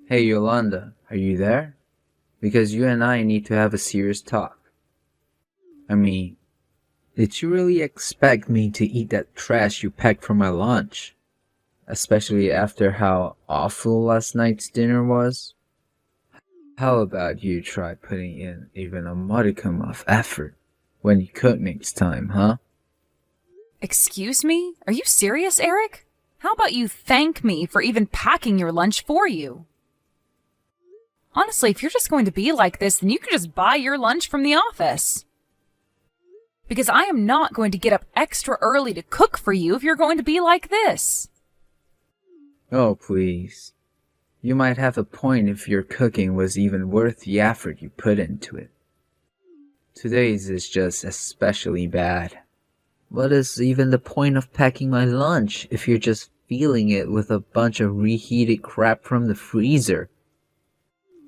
Hey Yolanda, are you there? Because you and I need to have a serious talk. I mean, did you really expect me to eat that trash you packed for my lunch? Especially after how awful last night's dinner was? How about you try putting in even a modicum of effort when you cook next time, huh? Excuse me? Are you serious, Eric? How about you thank me for even packing your lunch for you? Honestly, if you're just going to be like this, then you can just buy your lunch from the office. Because I am not going to get up extra early to cook for you if you're going to be like this. Oh, please. You might have a point if your cooking was even worth the effort you put into it. Today's is just especially bad. What is even the point of packing my lunch if you're just filling it with a bunch of reheated crap from the freezer?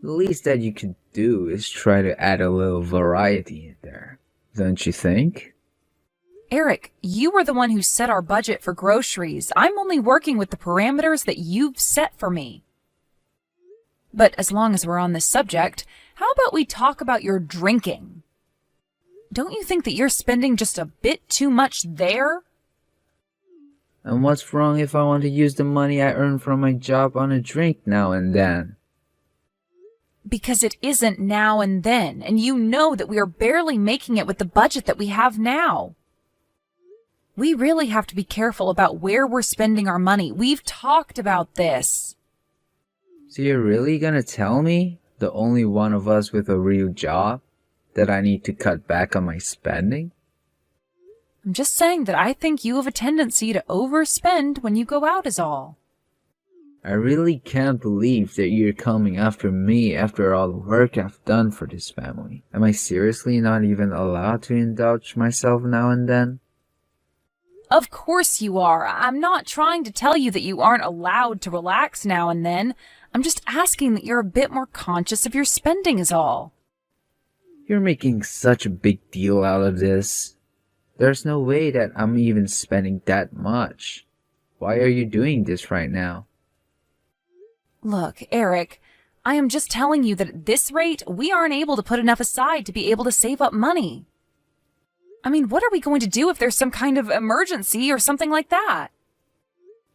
The least that you could do is try to add a little variety in there, don't you think? Eric, you were the one who set our budget for groceries. I'm only working with the parameters that you've set for me. But as long as we're on this subject, how about we talk about your drinking? Don't you think that you're spending just a bit too much there? And what's wrong if I want to use the money I earn from my job on a drink now and then? Because it isn't now and then, and you know that we are barely making it with the budget that we have now. We really have to be careful about where we're spending our money. We've talked about this. So you're really gonna tell me, the only one of us with a real job, that I need to cut back on my spending? I'm just saying that I think you have a tendency to overspend when you go out is all. I really can't believe that you're coming after me after all the work I've done for this family. Am I seriously not even allowed to indulge myself now and then? Of course you are. I'm not trying to tell you that you aren't allowed to relax now and then. I'm just asking that you're a bit more conscious of your spending is all. You're making such a big deal out of this. There's no way that I'm even spending that much. Why are you doing this right now? Look, Eric, I am just telling you that at this rate, we aren't able to put enough aside to be able to save up money. I mean, what are we going to do if there's some kind of emergency or something like that?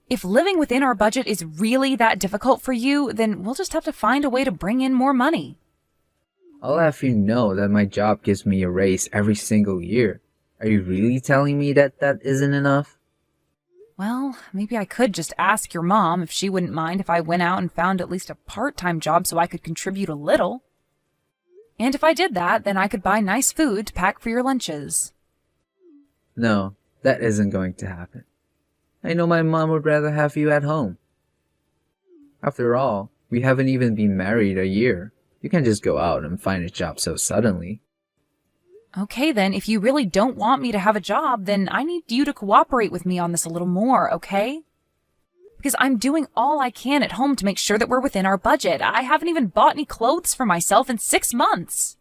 If living within our budget is really that difficult for you, then we'll just have to find a way to bring in more money. I'll have you know that my job gives me a raise every single year. Are you really telling me that that isn't enough? Well, maybe I could just ask your mom if she wouldn't mind if I went out and found at least a part-time job so I could contribute a little. And if I did that, then I could buy nice food to pack for your lunches. No, that isn't going to happen. I know my mom would rather have you at home. After all, we haven't even been married a year. You can't just go out and find a job so suddenly. Okay, then, if you really don't want me to have a job, then I need you to cooperate with me on this a little more, okay? Because I'm doing all I can at home to make sure that we're within our budget. I haven't even bought any clothes for myself in 6 months.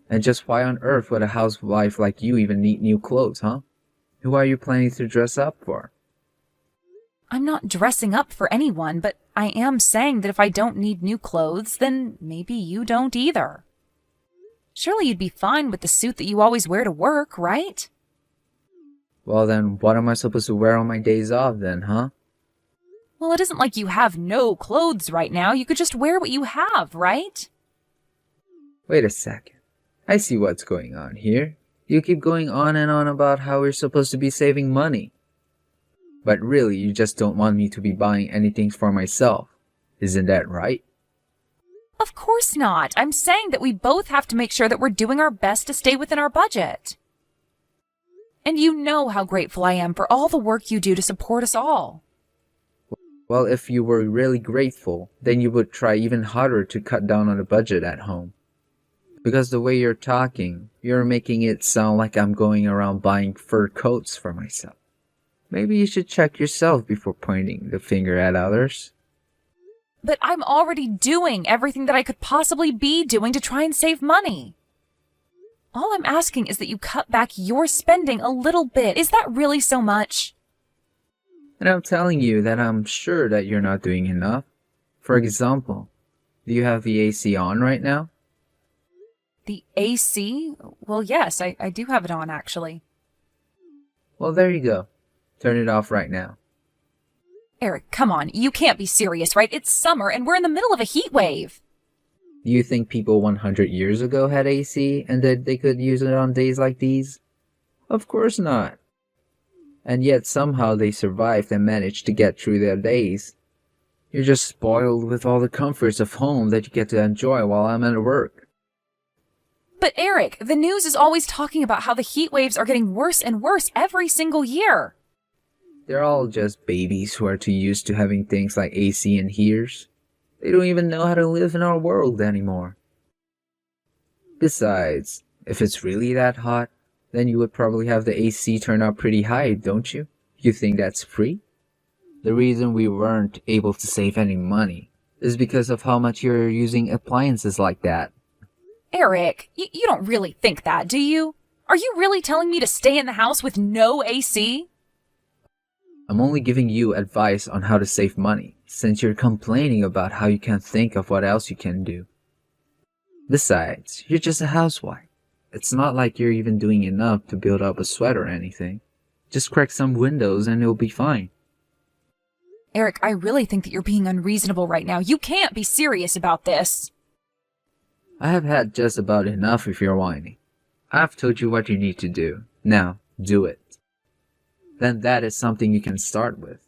And just why on earth would a housewife like you even need new clothes, huh? Who are you planning to dress up for? I'm not dressing up for anyone, but I am saying that if I don't need new clothes, then maybe you don't either. Surely you'd be fine with the suit that you always wear to work, right? Well then, what am I supposed to wear on my days off then, huh? Well, it isn't like you have no clothes right now. You could just wear what you have, right? Wait a second. I see what's going on here. You keep going on and on about how we're supposed to be saving money. But really, you just don't want me to be buying anything for myself. Isn't that right? Of course not. I'm saying that we both have to make sure that we're doing our best to stay within our budget. And you know how grateful I am for all the work you do to support us all. Well, if you were really grateful, then you would try even harder to cut down on the budget at home. Because the way you're talking, you're making it sound like I'm going around buying fur coats for myself. Maybe you should check yourself before pointing the finger at others. But I'm already doing everything that I could possibly be doing to try and save money. All I'm asking is that you cut back your spending a little bit. Is that really so much? And I'm telling you that I'm sure that you're not doing enough. For example, do you have the AC on right now? The AC? Well, yes, I do have it on, actually. Well, there you go. Turn it off right now. Eric, come on. You can't be serious, right? It's summer and we're in the middle of a heat wave. Do you think people 100 years ago had AC and that they could use it on days like these? Of course not. And yet somehow they survived and managed to get through their days. You're just spoiled with all the comforts of home that you get to enjoy while I'm at work. But Eric, the news is always talking about how the heat waves are getting worse and worse every single year. They're all just babies who are too used to having things like AC and heaters. They don't even know how to live in our world anymore. Besides, if it's really that hot, then you would probably have the AC turn up pretty high, don't you? You think that's free? The reason we weren't able to save any money is because of how much you're using appliances like that. Eric, you don't really think that, do you? Are you really telling me to stay in the house with no AC? I'm only giving you advice on how to save money, since you're complaining about how you can't think of what else you can do. Besides, you're just a housewife. It's not like you're even doing enough to build up a sweat or anything. Just crack some windows and it'll be fine. Eric, I really think that you're being unreasonable right now. You can't be serious about this. I have had just about enough if you're whining. I've told you what you need to do. Now, do it. Then that is something you can start with.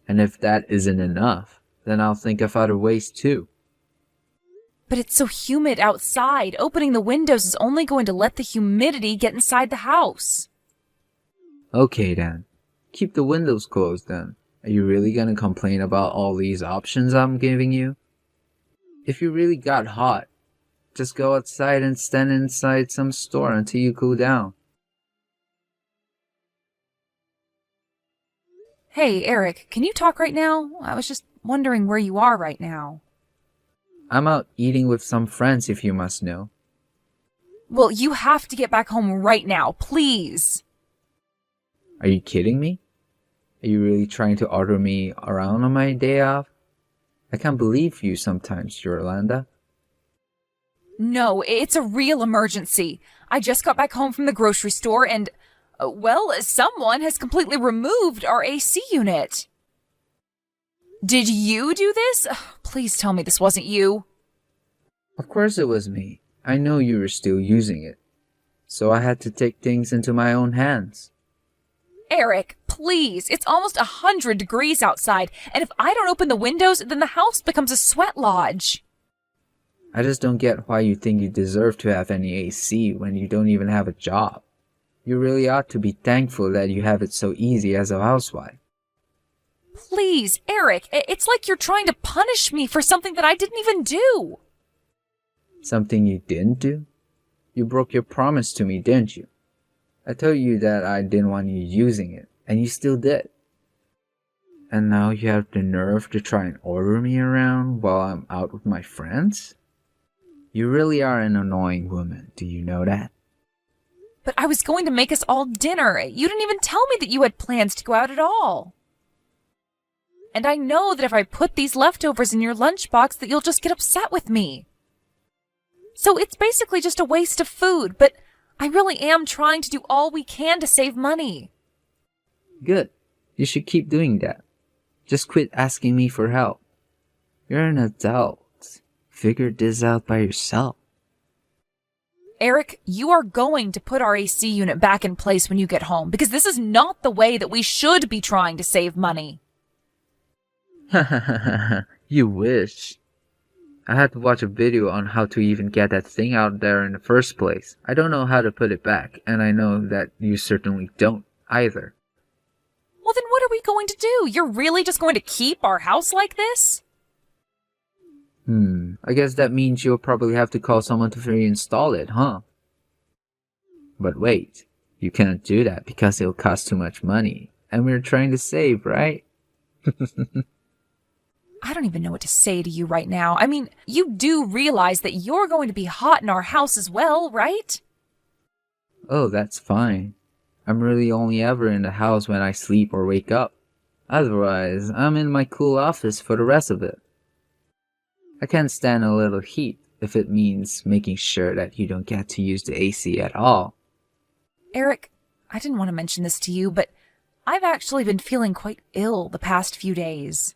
And if that isn't enough, then I'll think of other ways too. But it's so humid outside. Opening the windows is only going to let the humidity get inside the house. Okay then. Keep the windows closed then. Are you really gonna complain about all these options I'm giving you? If you really got hot, just go outside and stand inside some store until you cool down. Hey, Eric, can you talk right now? I was just wondering where you are right now. I'm out eating with some friends if you must know. Well, you have to get back home right now, please. Are you kidding me? Are you really trying to order me around on my day off? I can't believe you sometimes, Yolanda. No, it's a real emergency. I just got back home from the grocery store and, well, someone has completely removed our AC unit. Did you do this? Please tell me this wasn't you. Of course it was me. I know you were still using it. So I had to take things into my own hands. Eric, please. It's almost 100 degrees outside, and if I don't open the windows, then the house becomes a sweat lodge. I just don't get why you think you deserve to have any AC when you don't even have a job. You really ought to be thankful that you have it so easy as a housewife. Please, Eric, it's like you're trying to punish me for something that I didn't even do. Something you didn't do? You broke your promise to me, didn't you? I told you that I didn't want you using it, and you still did. And now you have the nerve to try and order me around while I'm out with my friends? You really are an annoying woman, do you know that? But I was going to make us all dinner. You didn't even tell me that you had plans to go out at all. And I know that if I put these leftovers in your lunchbox that you'll just get upset with me. So it's basically just a waste of food, but I really am trying to do all we can to save money. Good. You should keep doing that. Just quit asking me for help. You're an adult. Figure this out by yourself. Eric, you are going to put our AC unit back in place when you get home, because this is not the way that we should be trying to save money. You wish. I had to watch a video on how to even get that thing out there in the first place. I don't know how to put it back, and I know that you certainly don't either. Well, then what are we going to do? You're really just going to keep our house like this? I guess that means you'll probably have to call someone to reinstall it, huh? But wait, you can't do that because it'll cost too much money, and we're trying to save, right? I don't even know what to say to you right now. I mean, you do realize that you're going to be hot in our house as well, right? Oh, that's fine. I'm really only ever in the house when I sleep or wake up. Otherwise, I'm in my cool office for the rest of it. I can't stand a little heat if it means making sure that you don't get to use the AC at all. Eric, I didn't want to mention this to you, but I've actually been feeling quite ill the past few days.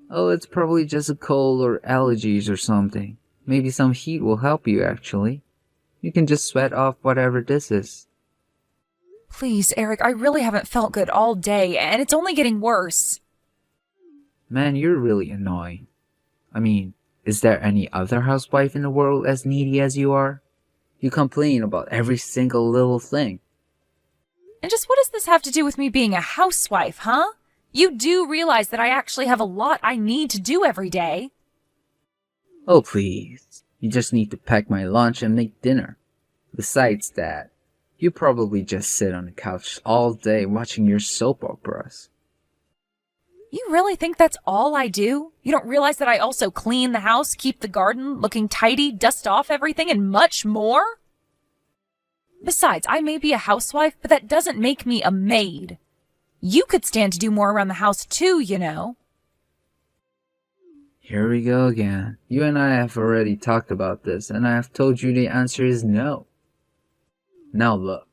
Oh, it's probably just a cold or allergies or something. Maybe some heat will help you actually. You can just sweat off whatever this is. Please, Eric, I really haven't felt good all day, and it's only getting worse. Man, you're really annoying. I mean, is there any other housewife in the world as needy as you are? You complain about every single little thing. And just what does this have to do with me being a housewife, huh? You do realize that I actually have a lot I need to do every day. Oh, please. You just need to pack my lunch and make dinner. Besides that, you probably just sit on the couch all day watching your soap operas. You really think that's all I do? You don't realize that I also clean the house, keep the garden looking tidy, dust off everything, and much more? Besides, I may be a housewife, but that doesn't make me a maid. You could stand to do more around the house too, you know. Here we go again. You and I have already talked about this, and I have told you the answer is no. Now look,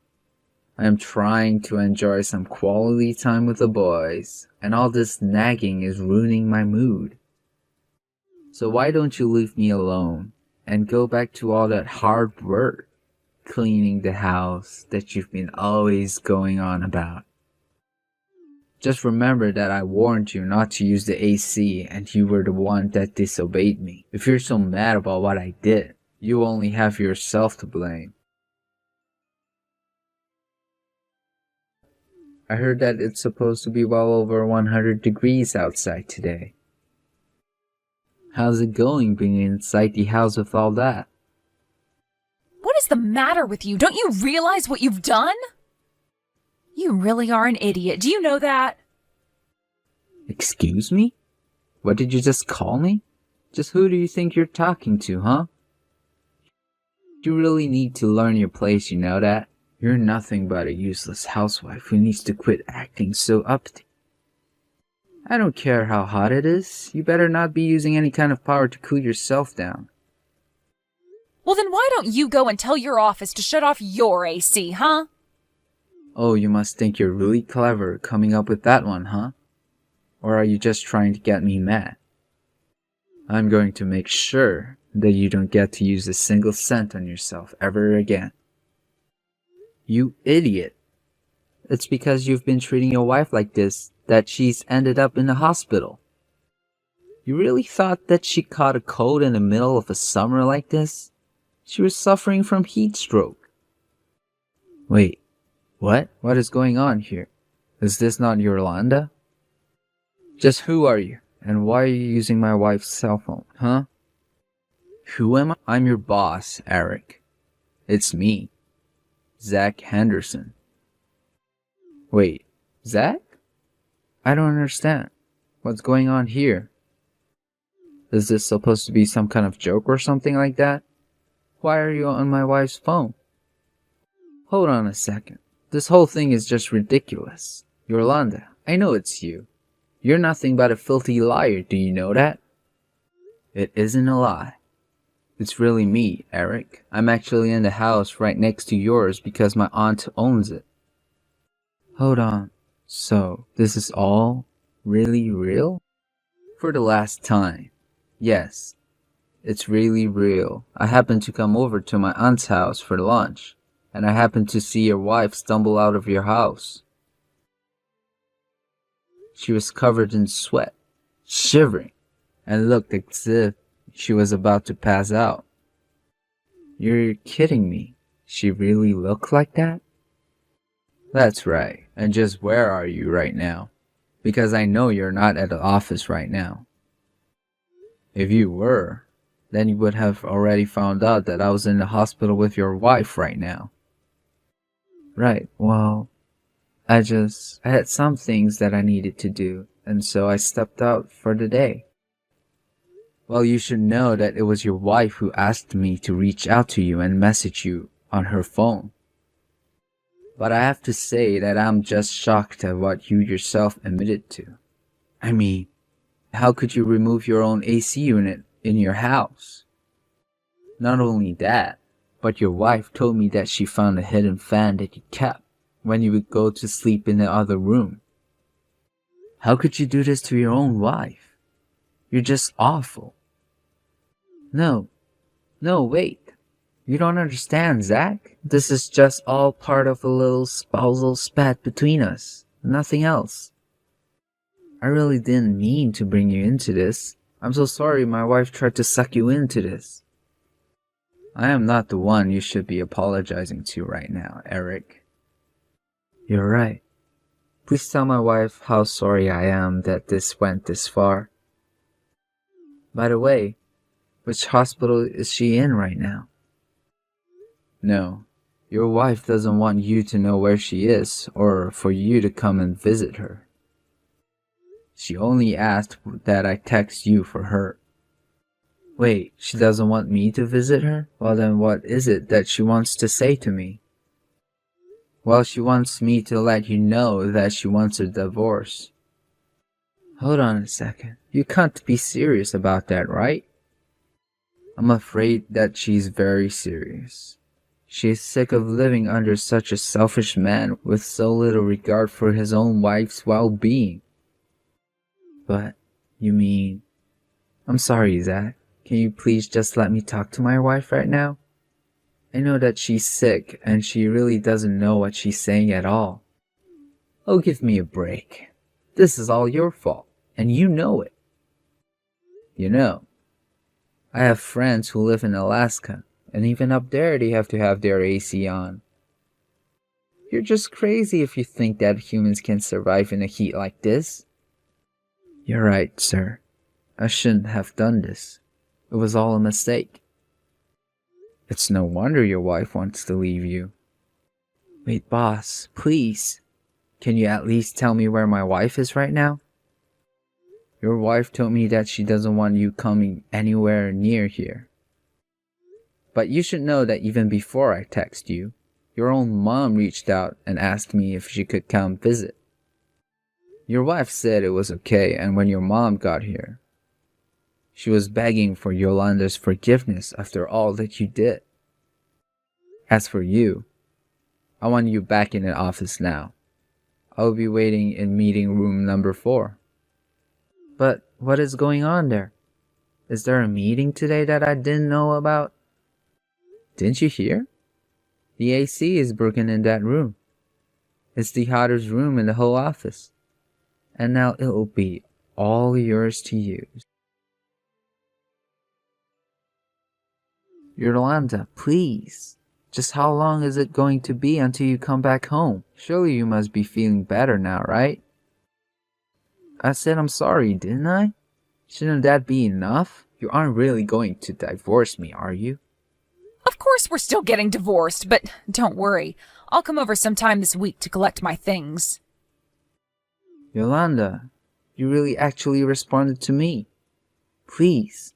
I am trying to enjoy some quality time with the boys, and all this nagging is ruining my mood. So why don't you leave me alone and go back to all that hard work, cleaning the house that you've been always going on about? Just remember that I warned you not to use the AC and you were the one that disobeyed me. If you're so mad about what I did, you only have yourself to blame. I heard that it's supposed to be well over 100 degrees outside today. How's it going being inside the house with all that? What is the matter with you? Don't you realize what you've done? You really are an idiot. Do you know that? Excuse me? What did you just call me? Just who do you think you're talking to, huh? You really need to learn your place, you know that? You're nothing but a useless housewife who needs to quit acting so uppity. I don't care how hot it is. You better not be using any kind of power to cool yourself down. Well, then why don't you go and tell your office to shut off your AC, huh? Oh, you must think you're really clever coming up with that one, huh? Or are you just trying to get me mad? I'm going to make sure that you don't get to use a single cent on yourself ever again. You idiot! It's because you've been treating your wife like this that she's ended up in the hospital. You really thought that she caught a cold in the middle of a summer like this? She was suffering from heat stroke. Wait, what? What is going on here? Is this not Yolanda? Just who are you? And why are you using my wife's cell phone, huh? Who am I? I'm your boss, Eric. It's me, Zach Henderson. Wait, Zach? I don't understand. What's going on here? Is this supposed to be some kind of joke or something like that? Why are you on my wife's phone? Hold on a second. This whole thing is just ridiculous. Yolanda, I know it's you. You're nothing but a filthy liar, do you know that? It isn't a lie. It's really me, Eric. I'm actually in the house right next to yours because my aunt owns it. Hold on. So, this is all really real? For the last time. Yes, it's really real. I happened to come over to my aunt's house for lunch, and I happened to see your wife stumble out of your house. She was covered in sweat, shivering, and looked as if she was about to pass out. You're kidding me. She really looked like that? That's right. And just where are you right now? Because I know you're not at the office right now. If you were, then you would have already found out that I was in the hospital with your wife right now. Right, well, I had some things that I needed to do, and so I stepped out for the day. Well, you should know that it was your wife who asked me to reach out to you and message you on her phone. But I have to say that I'm just shocked at what you yourself admitted to. I mean, How could you remove your own AC unit in your house? Not only that, but your wife told me that she found a hidden fan that you kept when you would go to sleep in the other room. How could you do this to your own wife? You're just awful. No, no, wait. You don't understand, Zach. This is just all part of a little spousal spat between us. Nothing else. I really didn't mean to bring you into this. I'm so sorry my wife tried to suck you into this. I am not the one you should be apologizing to right now, Eric. You're right. Please tell my wife how sorry I am that this went this far. By the way, which hospital is she in right now? No, your wife doesn't want you to know where she is or for you to come and visit her. She only asked that I text you for her. Wait, she doesn't want me to visit her? Well then what is it that she wants to say to me? Well, she wants me to let you know that she wants a divorce. Hold on a second. You can't be serious about that, right? I'm afraid that she's very serious. She is sick of living under such a selfish man with so little regard for his own wife's well-being. But, you mean... I'm sorry, Zach. Can you please just let me talk to my wife right now? I know that she's sick and she really doesn't know what she's saying at all. Oh, give me a break. This is all your fault, and you know it. You know, I have friends who live in Alaska, and even up there they have to have their AC on. You're just crazy if you think that humans can survive in a heat like this. You're right, sir. I shouldn't have done this. It was all a mistake. It's no wonder your wife wants to leave you. Wait, boss, please. Can you at least tell me where my wife is right now? Your wife told me that she doesn't want you coming anywhere near here. But you should know that even before I text you, your own mom reached out and asked me if she could come visit. Your wife said it was okay, and when your mom got here, she was begging for Yolanda's forgiveness after all that you did. As for you, I want you back in the office now. I'll be waiting in meeting room number 4. But what is going on there? Is there a meeting today that I didn't know about? Didn't you hear? The AC is broken in that room. It's the hottest room in the whole office. And now it'll be all yours to use. Yolanda, please. Just how long is it going to be until you come back home? Surely you must be feeling better now, right? I said I'm sorry, didn't I? Shouldn't that be enough? You aren't really going to divorce me, are you? Of course we're still getting divorced, but don't worry. I'll come over sometime this week to collect my things. Yolanda, you really actually responded to me. Please.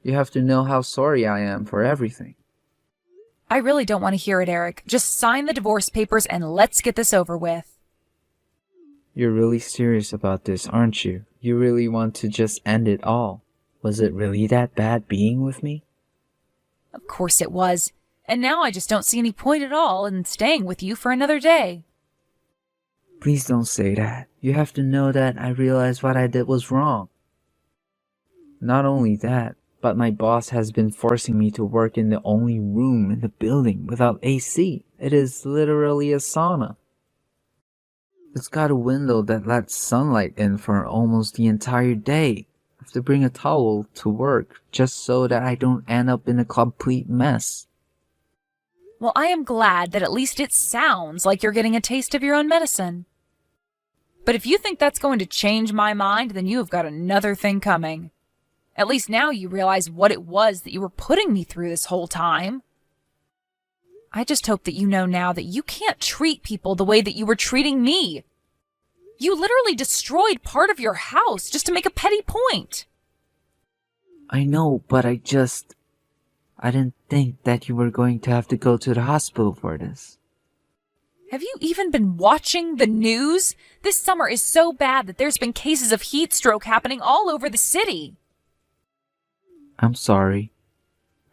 You have to know how sorry I am for everything. I really don't want to hear it, Eric. Just sign the divorce papers and let's get this over with. You're really serious about this, aren't you? You really want to just end it all. Was it really that bad being with me? Of course it was. And now I just don't see any point at all in staying with you for another day. Please don't say that. You have to know that I realized what I did was wrong. Not only that, but my boss has been forcing me to work in the only room in the building without AC. It is literally a sauna. It's got a window that lets sunlight in for almost the entire day. I have to bring a towel to work just so that I don't end up in a complete mess. Well, I am glad that at least it sounds like you're getting a taste of your own medicine. But if you think that's going to change my mind, then you have got another thing coming. At least now you realize what it was that you were putting me through this whole time. I just hope that you know now that you can't treat people the way that you were treating me. You literally destroyed part of your house just to make a petty point. I know, but I didn't think that you were going to have to go to the hospital for this. Have you even been watching the news? This summer is so bad that there's been cases of heat stroke happening all over the city. I'm sorry.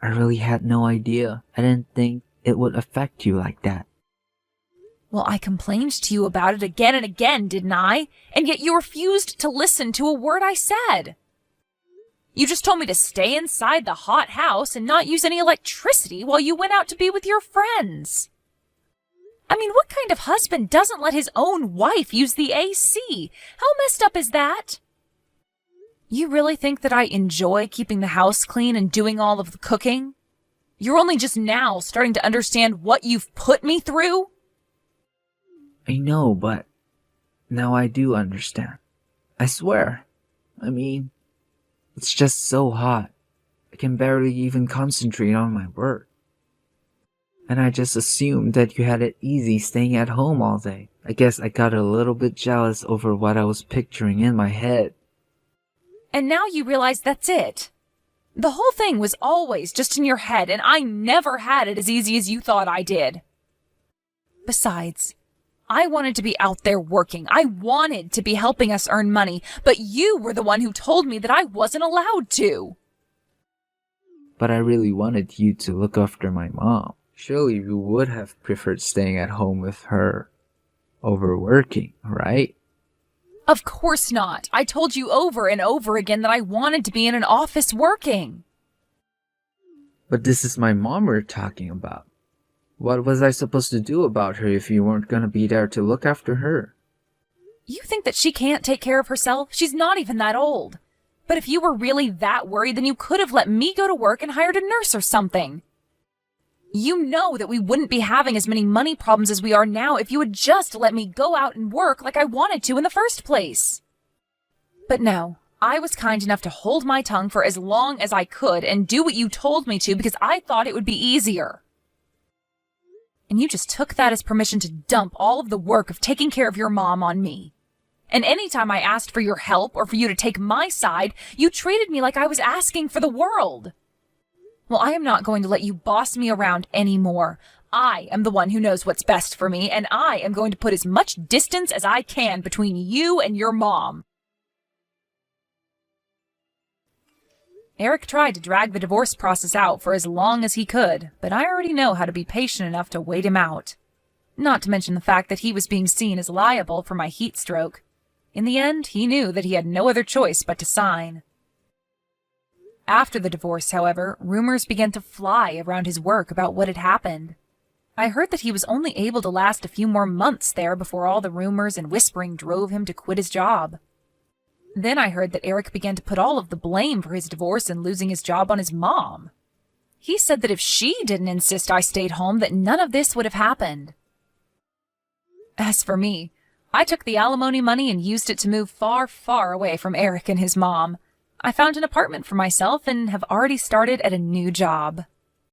I really had no idea. I didn't think it would affect you like that. Well, I complained to you about it again and again, didn't I? And yet you refused to listen to a word I said. You just told me to stay inside the hot house and not use any electricity while you went out to be with your friends. I mean, what kind of husband doesn't let his own wife use the AC? How messed up is that? You really think that I enjoy keeping the house clean and doing all of the cooking? You're only just now starting to understand what you've put me through? I know, but now I do understand. I swear. I mean, it's just so hot. I can barely even concentrate on my work. And I just assumed that you had it easy staying at home all day. I guess I got a little bit jealous over what I was picturing in my head. And now you realize that's it. The whole thing was always just in your head, and I never had it as easy as you thought I did. Besides, I wanted to be out there working. I wanted to be helping us earn money, but you were the one who told me that I wasn't allowed to. But I really wanted you to look after my mom. Surely you would have preferred staying at home with her over working, right? Of course not. I told you over and over again that I wanted to be in an office working. But this is my mom we're talking about. What was I supposed to do about her if you weren't gonna be there to look after her? You think that she can't take care of herself? She's not even that old. But if you were really that worried, then you could have let me go to work and hired a nurse or something. You know that we wouldn't be having as many money problems as we are now if you had just let me go out and work like I wanted to in the first place. But no, I was kind enough to hold my tongue for as long as I could and do what you told me to because I thought it would be easier. And you just took that as permission to dump all of the work of taking care of your mom on me. And anytime I asked for your help or for you to take my side, you treated me like I was asking for the world. Well, I am not going to let you boss me around anymore. I am the one who knows what's best for me, and I am going to put as much distance as I can between you and your mom. Eric tried to drag the divorce process out for as long as he could, but I already know how to be patient enough to wait him out. Not to mention the fact that he was being seen as liable for my heat stroke. In the end, he knew that he had no other choice but to sign. After the divorce, however, rumors began to fly around his work about what had happened. I heard that he was only able to last a few more months there before all the rumors and whispering drove him to quit his job. Then I heard that Eric began to put all of the blame for his divorce and losing his job on his mom. He said that if she didn't insist I stayed home, that none of this would have happened. As for me, I took the alimony money and used it to move far, far away from Eric and his mom. I found an apartment for myself and have already started at a new job.